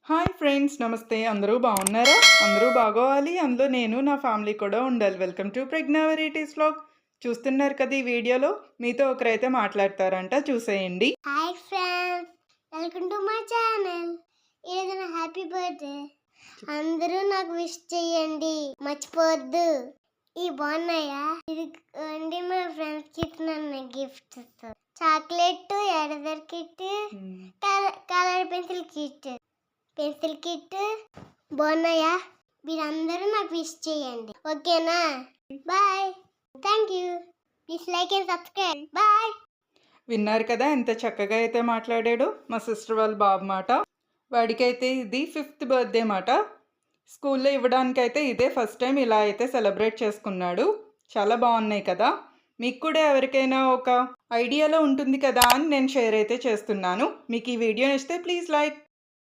Hi friends, నమస్తే. అందరూ బాగున్నారా? అందరూ బాగోవాలి, అందులో నేను నా ఫ్యామిలీ కూడా ఉండాలి. Welcome to Pragna varieties vlog. చూస్తున్నారు కదా ఈ వీడియోలో, మీతో ఒకరైతే మాట్లాడతారంట, చూసేయండి. Hi friends, welcome to my channel. ఈరోజు నా హ్యాపీ బర్త్డే. అందరూ నాకు విష్ చేయండి, మర్చిపోవద్దు. ఈ బాగున్నాయా? ఇది మా ఫ్రెండ్స్ కి ఇస్తున్నాను గిఫ్ట్. చాక్లెట్, ఎడదర్ కిట్, కలర్ పెన్సిల్ కిట్ బాగున్నాయా? మీరందరూ నాకు విష్ చేయండి, ఓకేనా? Bye, thank you. Please like and subscribe. Bye. విన్నారు కదా ఎంత చక్కగా అయితే మాట్లాడాడో మా సిస్టర్ వాళ్ళ బాబు మాట. వాడికైతే ఇది 5th బర్త్డే మాట. స్కూల్లో ఇవ్వడానికైతే ఇదే ఫస్ట్ టైం ఇలా అయితే సెలబ్రేట్ చేసుకున్నాడు. చాలా బాగున్నాయి కదా. మీకు కూడా ఎవరికైనా ఒక ఐడియాలో ఉంటుంది కదా అని నేను షేర్ అయితే చేస్తున్నాను. మీకు ఈ వీడియో నచ్చితే ప్లీజ్ లైక్